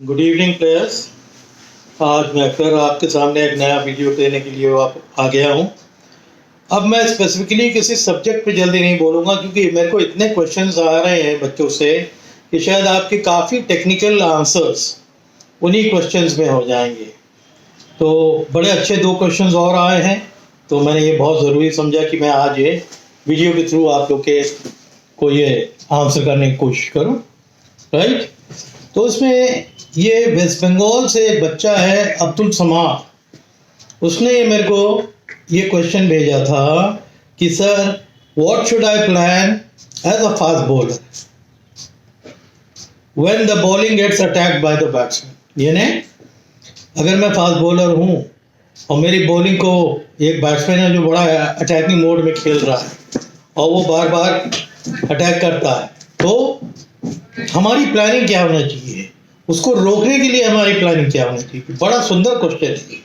Good evening players. आज मैं फिर आपके सामने एक नया वीडियो देने के लिए आ गया हूँ। अब मैं स्पेसिफिकली किसी सब्जेक्ट पे जल्दी नहीं बोलूँगा क्योंकि मेरे को इतने क्वेश्चंस आ रहे हैं बच्चों से कि शायद आपके काफ़ी टेक्निकल आंसर्स उन्हीं क्वेश्चंस में हो जाएंगे। तो बड़े अच्छे 2 क्वेश्चंस और आए हैं, तो मैंने ये बहुत ज़रूरी समझा कि मैं आज ये वीडियो के थ्रू आप लोग के को ये आंसर करने की कोशिश करूँ, राइट। तो उसमें ये वेस्ट बंगाल से एक बच्चा है अब्दुल समाद, उसने मेरे को ये क्वेश्चन भेजा था कि sir what should I plan as a fast bowler when the bowling gets attacked by the batsman. यानी अगर मैं फास्ट बॉलर हूँ और मेरी बॉलिंग को एक बैट्समैन है जो बड़ा अटैकिंग मोड में खेल रहा है और वो बार बार अटैक करता है, तो हमारी प्लानिंग क्या होना चाहिए, उसको रोकने के लिए हमारी प्लानिंग क्या होनी चाहिए। बड़ा सुंदर क्वेश्चन है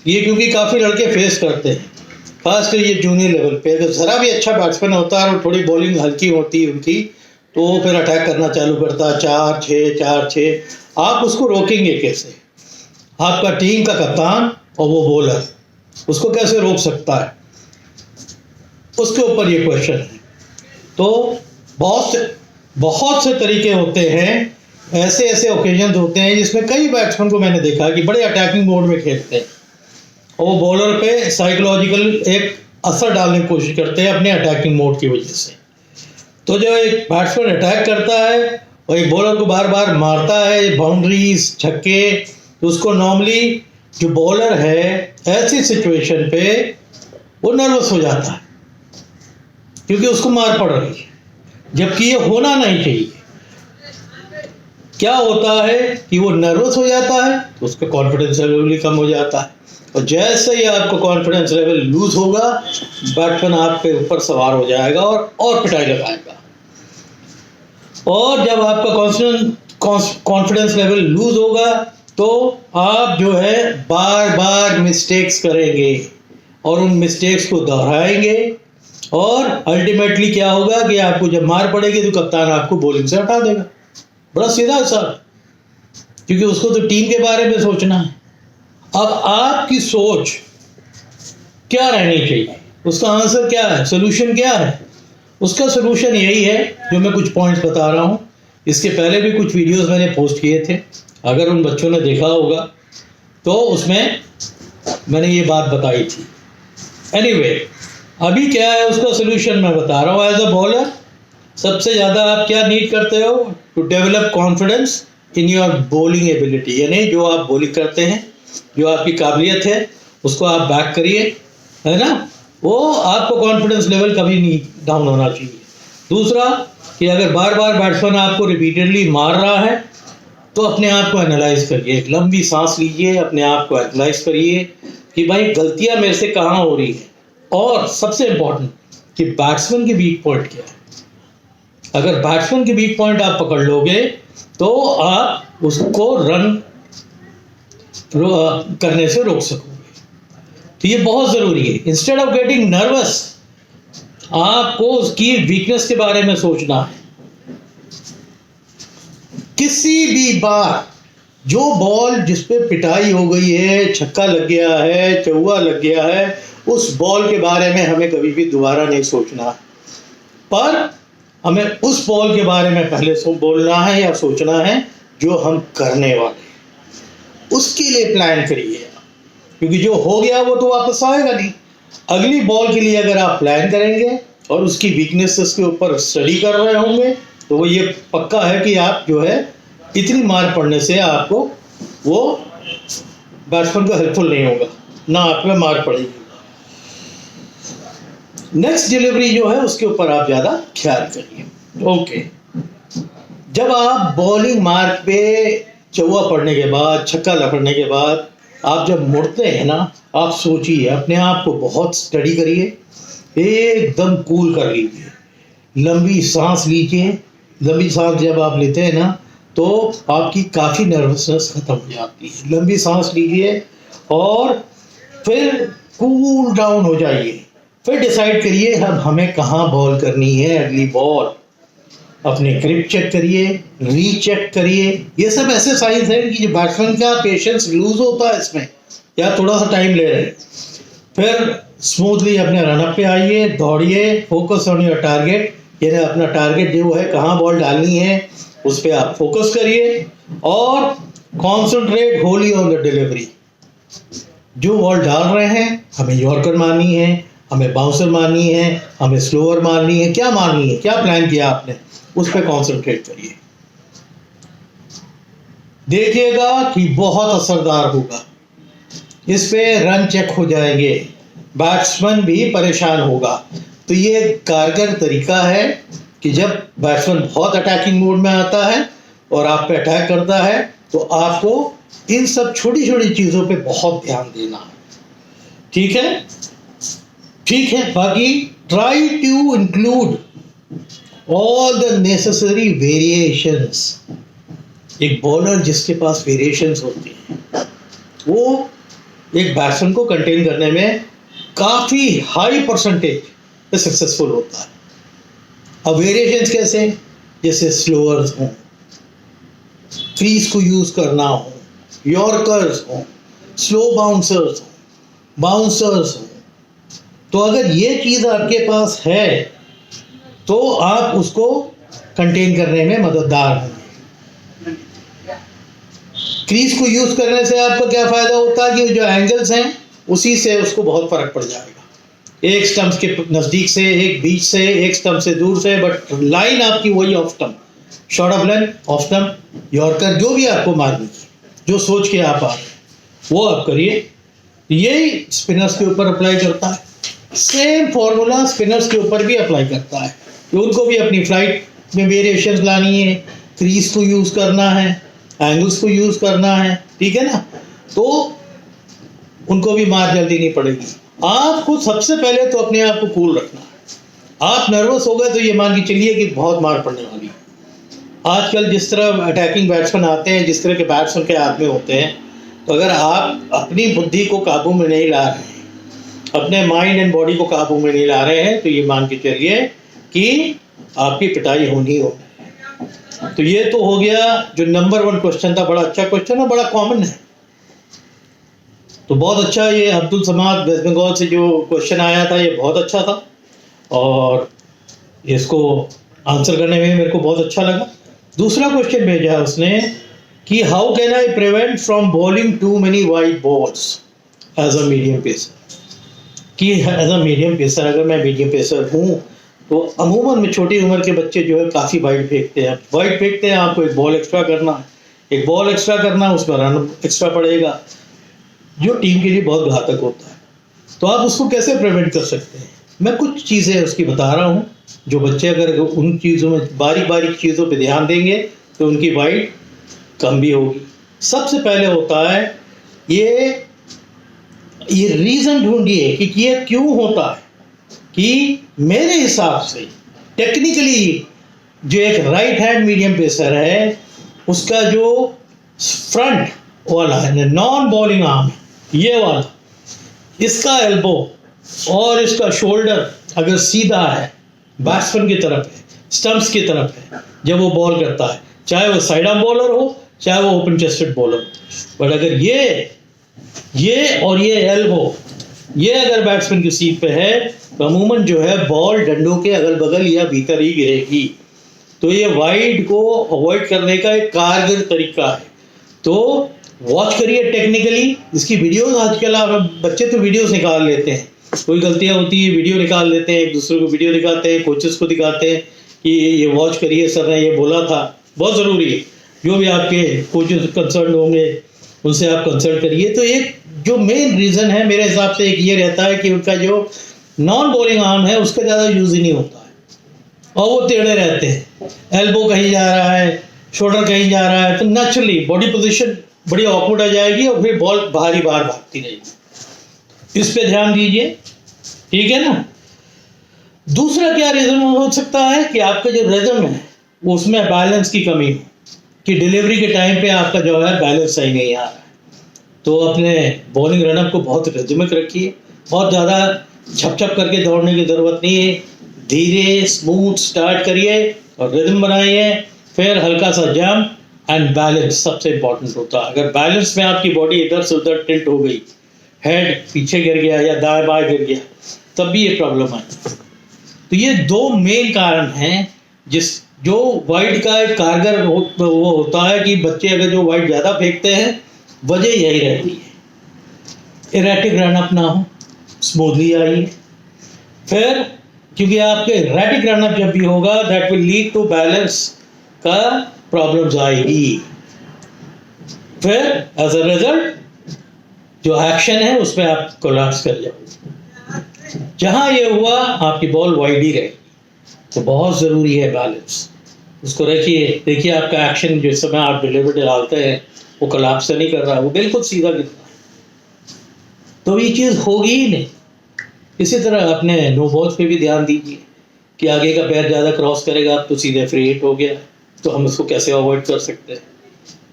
ये, क्योंकि काफ़ी लड़के फेस करते हैं, खासकर ये जूनियर लेवल पे। अगर ज़रा भी अच्छा बैट्समैन होता है और थोड़ी बॉलिंग हल्की होती है उनकी, तो वो फिर अटैक करना चालू करता है 4-6। आप उसको रोकेंगे कैसे? आपका टीम का कप्तान और वो बॉलर, उसको कैसे रोक सकता है, उसके ऊपर ये क्वेश्चन है। तो बहुत से तरीके होते हैं, ऐसे ओकेजन होते हैं जिसमें कई बैट्समैन को मैंने देखा कि बड़े अटैकिंग मोड में खेलते हैं और वो बॉलर पे साइकोलॉजिकल एक असर डालने की कोशिश करते हैं अपने अटैकिंग मोड की वजह से। तो जो एक बैट्समैन अटैक करता है और एक बॉलर को बार बार मारता है बाउंड्रीज छक्के, तो उसको नॉर्मली जो बॉलर है ऐसी सिचुएशन पे वो नर्वस हो जाता है क्योंकि उसको मार पड़ रही है, जबकि ये होना नहीं चाहिए। क्या होता है कि वो नर्वस हो जाता है तो उसका कॉन्फिडेंस लेवल भी कम हो जाता है, और जैसे ही आपका कॉन्फिडेंस लेवल लूज होगा बैट्समैन आपके ऊपर सवार हो जाएगा और पिटाई लगाएगा। और जब आपका कॉन्फिडेंस लेवल लूज होगा तो आप जो है बार बार मिस्टेक्स करेंगे और उन मिस्टेक्स को दोहराएंगे, और अल्टीमेटली क्या होगा कि आपको जब मार पड़ेगी तो कप्तान आपको बॉलिंग से हटा देगा। बड़ा सीधा सर, क्योंकि उसको तो टीम के बारे में सोचना है। अब आपकी सोच क्या रहनी चाहिए, उसका आंसर क्या है, सोल्यूशन क्या है? उसका सोल्यूशन यही है जो मैं कुछ पॉइंट्स बता रहा हूँ। इसके पहले भी कुछ वीडियोस मैंने पोस्ट किए थे, अगर उन बच्चों ने देखा होगा तो उसमें मैंने ये बात बताई थी। एनीवे, अभी क्या है उसका सोल्यूशन मैं बता रहा हूँ। एज अ बॉलर सबसे ज़्यादा आप क्या नीड करते हो? To develop confidence in your bowling ability. यानी जो आप बॉलिंग करते हैं, जो आपकी काबिलियत है, उसको आप बैक करिए, है ना। वो आपको कॉन्फिडेंस लेवल कभी नहीं डाउन होना चाहिए। दूसरा कि अगर बार बार बैट्समैन आपको रिपीटेडली मार रहा है तो अपने आप को एनालाइज करिए, एक लंबी सांस लीजिए, अपने आप को एनालाइज करिए कि भाई गलतियां मेरे से कहाँ हो रही है, और सबसे इम्पोर्टेंट कि बैट्समैन की वीक पॉइंट क्या है। अगर बैट्समैन की वीक पॉइंट आप पकड़ लोगे तो आप उसको रन करने से रोक सकोगे। तो ये बहुत ज़रूरी है। इंस्टेड ऑफ गेटिंग नर्वस, आपको उसकी वीकनेस के बारे में सोचना है। किसी भी बार जो बॉल जिस पे पिटाई हो गई है, छक्का लग गया है, चौका लग गया है, उस बॉल के बारे में हमें कभी भी दोबारा नहीं सोचना, पर हमें उस बॉल के बारे में पहले से बोलना है या सोचना है जो हम करने वाले, उसके लिए प्लान करिए, क्योंकि जो हो गया वो तो वापस आएगा नहीं। अगली बॉल के लिए अगर आप प्लान करेंगे और उसकी वीकनेसेस के ऊपर स्टडी कर रहे होंगे तो वो ये पक्का है कि आप जो है इतनी मार पड़ने से आपको वो बैट्समैन को हेल्पफुल नहीं होगा, ना आप पे मार पड़ेगी। नेक्स्ट डिलीवरी जो है उसके ऊपर आप ज़्यादा ख्याल करिए। ओके, जब आप बॉलिंग मार्क पे चौका पड़ने के बाद, छक्का लगने के बाद आप जब मुड़ते हैं ना, आप सोचिए, अपने आप को बहुत स्टडी करिए, एकदम कूल कर लीजिए, लंबी सांस लीजिए। लंबी सांस जब आप लेते हैं ना तो आपकी काफ़ी नर्वसनेस ख़त्म हो जाती है। लंबी सांस लीजिए और फिर कूल डाउन हो जाइए, फिर डिसाइड करिए अब हमें कहाँ बॉल करनी है अगली बॉल। अपने ग्रिप चेक करिए, रीचेक करिए। ये सब ऐसे साइंस है कि बैट्समैन का पेशेंस लूज होता है इसमें, या थोड़ा सा टाइम ले रहे हैं। फिर स्मूथली अपने रनअप पे आइए, दौड़िए, फोकस ऑन योर टारगेट, यानी अपना टारगेट जो है कहाँ बॉल डालनी है उस पर आप फोकस करिए और concentrate wholly owned the delivery. जो बॉल डाल रहे हैं, हमें यॉर्कर मारनी है, हमें बाउंसर मारनी है, हमें स्लोअर मारनी है, क्या मारनी है, क्या प्लान किया आपने, उस पर कॉन्सेंट्रेट करिए। देखिएगा कि बहुत असरदार होगा। इस पे रन चेक हो जाएंगे, बैट्समैन भी परेशान होगा। तो ये कारगर तरीका है कि जब बैट्समैन बहुत अटैकिंग मोड में आता है और आप पे अटैक करता है तो आपको इन सब छोटी छोटी चीज़ों पे बहुत ध्यान देना है। ठीक है, ठीक है। बाकी try to include all the necessary variations. एक बॉलर जिसके पास वेरिएशंस होती हैं वो एक बैट्समैन को कंटेन करने में काफ़ी हाई परसेंटेज पे सक्सेसफुल होता है। अब वेरिएशंस कैसे, जैसे स्लोअर्स हों, क्रीज को यूज़ करना हो, यॉर्कर्स हों, स्लो बाउंसर्स हों, बाउंसर्स हों। तो अगर ये चीज़ आपके पास है तो आप उसको कंटेन करने में मददगार होंगे। क्रीज को यूज़ करने से आपको क्या फ़ायदा होता है कि जो एंगल्स हैं उसी से उसको बहुत फ़र्क पड़ जाएगा। एक स्टंप के नज़दीक से, एक बीच से, एक स्टंप से दूर से, बट लाइन आपकी वही off stump, short of length, off stump, yorker, जो भी आपको मारनी है, जो सोच के आप आ रहे हैं वो आप करिए। यही स्पिनर्स के ऊपर अप्लाई करता है। सेम फॉर्मूला स्पिनर्स के ऊपर भी अप्लाई करता है कि उनको भी अपनी फ्लाइट में वेरिएशंस लानी है, क्रीज को यूज़ करना है, एंगल्स को यूज़ करना है, ठीक है ना। तो उनको भी मार जल्दी नहीं पड़ेगी। आपको सबसे पहले तो अपने आप को कूल रखना है। आप नर्वस हो गए तो ये मान के चलिए कि बहुत मार पड़ने वाली है। आजकल जिस तरह अटैकिंग बैट्समैन आते हैं, जिस तरह के बैट्समैन के हाथ में होते हैं, तो अगर आप अपनी बुद्धि को काबू में नहीं ला रहे हैं, अपने माइंड एंड बॉडी को काबू में नहीं ला रहे हैं, तो ये मान के चलिए कि आपकी पिटाई होनी होगी। तो ये तो हो गया जो नंबर 1 क्वेश्चन था। बड़ा अच्छा क्वेश्चन है, बड़ा कॉमन है। तो बहुत अच्छा, ये अब्दुल समाद वेस्ट बंगाल से जो क्वेश्चन आया था ये बहुत अच्छा था और इसको आंसर करने में मेरे को बहुत अच्छा लगा। दूसरा क्वेश्चन भेजा उसने कि how can I prevent from bowling too many wide balls as a medium pacer. कि एज अ मीडियम पेसर, अगर मैं मीडियम पेसर हूँ तो अमूमन में छोटी उम्र के बच्चे जो है काफ़ी वाइड फेंकते हैं। वाइड फेंकते हैं, आपको एक बॉल एक्स्ट्रा करना है, एक बॉल एक्स्ट्रा करना है, उसमें रन एक्स्ट्रा पड़ेगा, जो टीम के लिए बहुत घातक होता है। तो आप उसको कैसे प्रिवेंट कर सकते हैं, मैं कुछ चीज़ें उसकी बता रहा हूँ। जो बच्चे अगर उन चीज़ों में बारीक बारीक चीज़ों पे ध्यान देंगे तो उनकी वाइड कम भी होगी। सबसे पहले होता है ये रीज़न ढूंढिए कि ये क्यों होता है। कि मेरे हिसाब से टेक्निकली जो एक राइट हैंड मीडियम पेसर है उसका जो फ्रंट वाला है, नॉन बॉलिंग आर्म, ये वाला, इसका एल्बो और इसका शोल्डर अगर सीधा है, बैट्समैन की तरफ है, स्टंप्स की तरफ है जब वो बॉल करता है, चाहे वो साइड आर्म बॉलर हो चाहे वो ओपन चेस्टेड बॉलर हो, बट अगर ये और ये एल्बो ये अगर बैट्समैन की सीट पे है तो अमूमन जो है बॉल डंडों के अगल बगल या भीतर ही गिरेगी। तो ये वाइड को अवॉइड करने का एक कारगर तरीका है। तो वॉच करिए टेक्निकली इसकी वीडियोस। आजकल आप बच्चे तो वीडियोस निकाल लेते हैं, कोई गलतियां होती है वीडियो निकाल लेते हैं, एक दूसरे को वीडियो दिखाते हैं, कोचेस को दिखाते हैं कि ये वॉच करिए, सर ने ये बोला था। बहुत ज़रूरी है, जो भी आपके कोचेस कंसर्न होंगे उनसे आप कंसल्ट करिए। तो एक जो मेन रीज़न है मेरे हिसाब से एक ये रहता है कि उनका जो नॉन बॉलिंग आर्म है उसका ज़्यादा यूज़ ही नहीं होता है और वो टेढ़े रहते हैं। एल्बो कहीं जा रहा है, शोल्डर कहीं जा रहा है, तो नेचुरली बॉडी पोजीशन बड़ी ऑकवर्ड आ जाएगी और फिर बॉल बाहर भागती रहेगी। इस पे ध्यान दीजिए, ठीक है ना। दूसरा क्या रीज़न हो सकता है कि आपका जो रिदम है उसमें बैलेंस की कमी हो, कि डिलीवरी के टाइम पे आपका जो है बैलेंस सही नहीं आ रहा है। तो अपने बॉलिंग रनअप को बहुत रिदमिक रखिए, बहुत ज़्यादा छप छप करके दौड़ने की ज़रूरत नहीं है। धीरे स्मूथ स्टार्ट करिए और रिदम बनाइए, फिर हल्का सा जंप एंड बैलेंस सबसे इंपॉर्टेंट होता है। अगर बैलेंस में आपकी बॉडी इधर से उधर टिल्ट हो गई, हेड पीछे गिर गया या दाएं बाएं गिर गया, तब भी ये प्रॉब्लम आई। तो ये दो मेन कारण हैं जो वाइड का एक कारगर वो होता है कि बच्चे अगर जो वाइड ज़्यादा फेंकते हैं, वजह यही रहती है इरेटिक रन अप ना हो, स्मूथली आइए। फिर क्योंकि आपके इरेटिक रन अप जब भी होगा, that will lead to balance का प्रॉब्लम्स आएगी। फिर एज अ रिजल्ट जो एक्शन है उसमें आप कोलैप्स कर जाओगे। जहां ये हुआ आपकी बॉल वाइड ही रहेगी, तो बहुत ज़रूरी है बैलेंस। उसको रखिए, देखिए आपका एक्शन जिस समय आप डिलीवरी डालते हैं वो कोलैप्स नहीं कर रहा है, वो बिल्कुल सीधा गिर रहा है, तो ये चीज़ होगी ही नहीं। इसी तरह अपने नो बॉल्स पे भी ध्यान दीजिए कि आगे का पैर ज़्यादा क्रॉस करेगा तो सीधे फ्री हिट हो गया, तो हम उसको कैसे अवॉइड कर सकते हैं,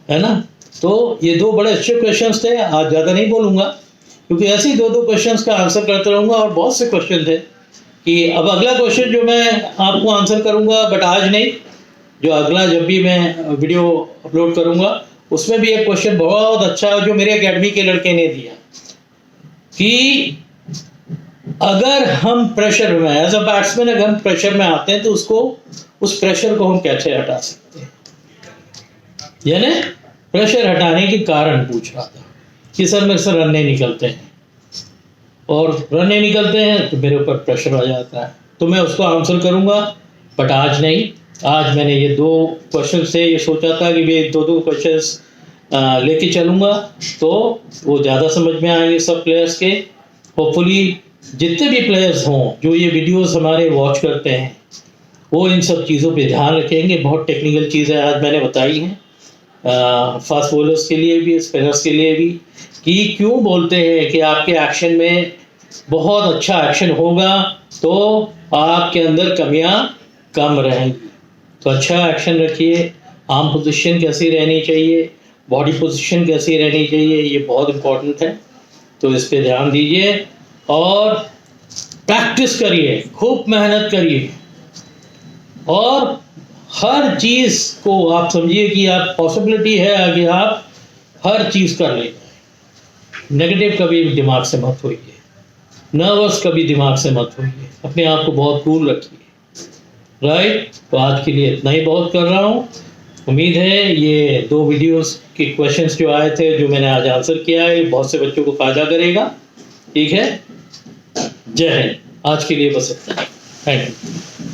है ना। तो ये दो बड़े अच्छे क्वेश्चंस थे। आज ज़्यादा नहीं बोलूँगा क्योंकि ऐसे ही दो क्वेश्चंस का आंसर करते रहूँगा, और बहुत से क्वेश्चन थे कि अब अगला क्वेश्चन जो मैं आपको आंसर करूँगा, बट आज नहीं, जो अगला जब भी मैं वीडियो अपलोड करूँगा उसमें भी एक क्वेश्चन बहुत अच्छा है जो मेरे एकेडमी के लड़के ने दिया कि अगर हम प्रेशर में एज अ बैट्समैन अगर हम प्रेशर में आते हैं तो उस प्रेशर को हम कैसे हटा सकते हैं। यानी प्रेशर हटाने के कारण पूछ रहा था कि सर मेरे से रन नहीं निकलते हैं, और रन नहीं निकलते हैं तो मेरे ऊपर प्रेशर आ जाता है, तो मैं उसको आंसर करूंगा, बट आज नहीं। आज मैंने ये दो क्वेश्चन से ये सोचा था कि ये दो क्वेश्चंस लेके चलूँगा, तो वो ज़्यादा समझ में आएंगे सब प्लेयर्स के। होपफुली जितने भी प्लेयर्स हों जो ये वीडियोस हमारे वॉच करते हैं, वो इन सब चीज़ों पे ध्यान रखेंगे। बहुत टेक्निकल चीज़ें आज मैंने बताई हैं, फास्ट बॉलर्स के लिए भी, स्पिनर्स के लिए भी, कि क्यों बोलते हैं कि आपके एक्शन में बहुत अच्छा एक्शन होगा तो आपके अंदर कमियां कम रहेंगी। तो अच्छा एक्शन रखिए, आर्म पोजीशन कैसी रहनी चाहिए, बॉडी पोजीशन कैसी रहनी चाहिए, ये बहुत इम्पोर्टेंट है, तो इस पे ध्यान दीजिए और प्रैक्टिस करिए, खूब मेहनत करिए, और हर चीज़ को आप समझिए कि आप पॉसिबिलिटी है कि आप हर चीज़ कर लेंगे। नेगेटिव कभी दिमाग से मत होइए, नर्वस कभी दिमाग से मत होइए, अपने आप को बहुत कूल रखिए, राइट। तो आज के लिए इतना ही बहुत कर रहा हूँ। उम्मीद है ये दो वीडियोस के क्वेश्चंस जो आए थे, जो मैंने आज आंसर किया है, बहुत से बच्चों को फायदा करेगा। ठीक है, जय हिंद। आज के लिए बस इतना, थैंक यू।